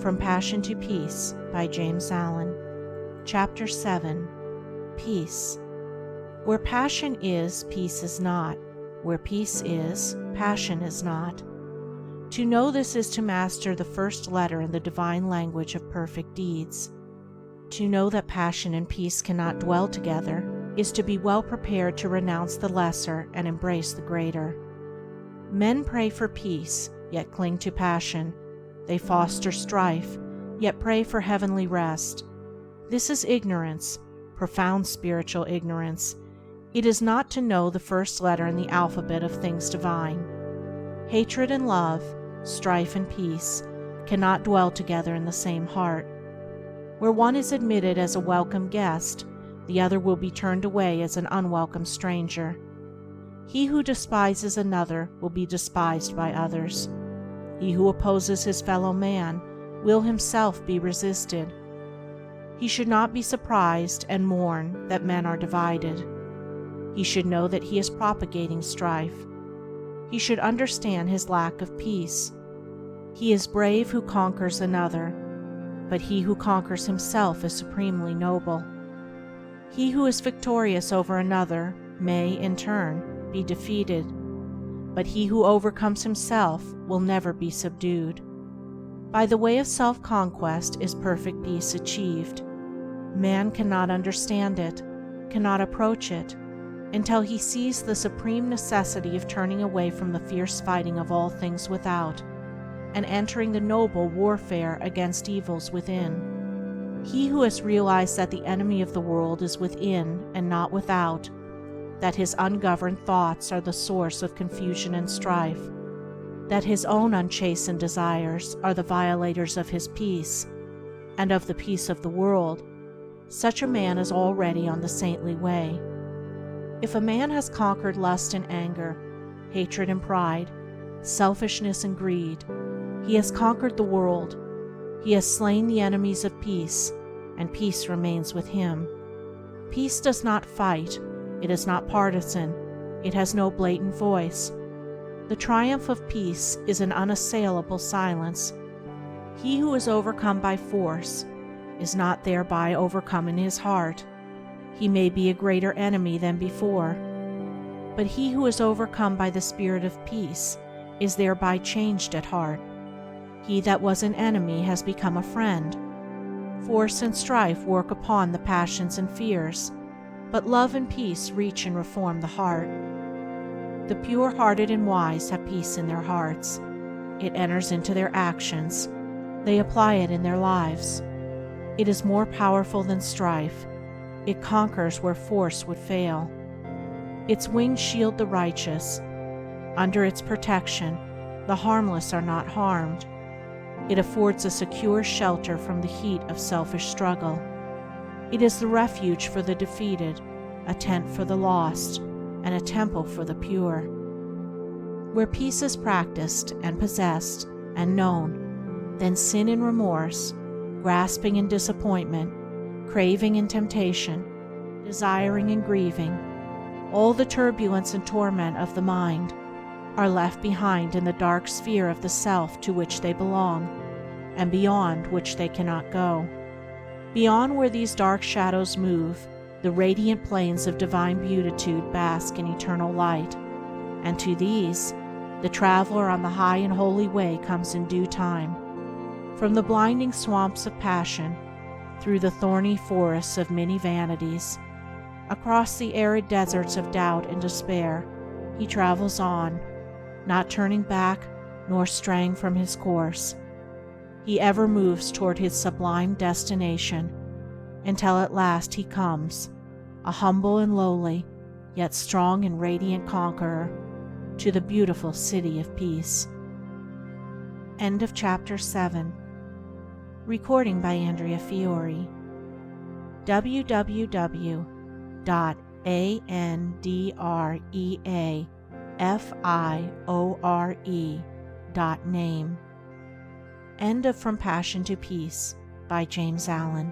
From Passion to Peace by James Allen. Chapter 7. Peace. Where passion is, peace is not. Where peace is, passion is not. To know this is to master the first letter in the divine language of perfect deeds. To know that passion and peace cannot dwell together is to be well prepared to renounce the lesser and embrace the greater. Men pray for peace, yet cling to passion. They foster strife, yet pray for heavenly rest. This is ignorance, profound spiritual ignorance. It is not to know the first letter in the alphabet of things divine. Hatred and love, strife and peace, cannot dwell together in the same heart. Where one is admitted as a welcome guest, the other will be turned away as an unwelcome stranger. He who despises another will be despised by others. He who opposes his fellow man will himself be resisted. He should not be surprised and mourn that men are divided. He should know that he is propagating strife. He should understand his lack of peace. He is brave who conquers another, but he who conquers himself is supremely noble. He who is victorious over another may, in turn, be defeated, but he who overcomes himself will never be subdued. By the way of self-conquest is perfect peace achieved. Man cannot understand it, cannot approach it, until he sees the supreme necessity of turning away from the fierce fighting of all things without, and entering the noble warfare against evils within. He who has realized that the enemy of the world is within and not without, that his ungoverned thoughts are the source of confusion and strife, that his own unchastened desires are the violators of his peace, and of the peace of the world, such a man is already on the saintly way. If a man has conquered lust and anger, hatred and pride, selfishness and greed, he has conquered the world. He has slain the enemies of peace, and peace remains with him. Peace does not fight. It is not partisan. It has no blatant voice. The triumph of peace is an unassailable silence. He who is overcome by force is not thereby overcome in his heart. He may be a greater enemy than before, but he who is overcome by the spirit of peace is thereby changed at heart. He that was an enemy has become a friend. Force and strife work upon the passions and fears, but love and peace reach and reform the heart. The pure-hearted and wise have peace in their hearts. It enters into their actions. They apply it in their lives. It is more powerful than strife. It conquers where force would fail. Its wings shield the righteous. Under its protection, the harmless are not harmed. It affords a secure shelter from the heat of selfish struggle. It is the refuge for the defeated, a tent for the lost, and a temple for the pure. Where peace is practiced and possessed and known, then sin and remorse, grasping and disappointment, craving and temptation, desiring and grieving, all the turbulence and torment of the mind, are left behind in the dark sphere of the self to which they belong, and beyond which they cannot go. Beyond where these dark shadows move, the radiant plains of divine beatitude bask in eternal light, and to these, the traveler on the high and holy way comes in due time. From the blinding swamps of passion, through the thorny forests of many vanities, across the arid deserts of doubt and despair, he travels on, not turning back nor straying from his course. He ever moves toward his sublime destination, until at last he comes, a humble and lowly, yet strong and radiant conqueror, to the beautiful city of peace. End of Chapter 7. Recording by Andrea Fiore. www.andreafiore.name. End of From Passion to Peace by James Allen.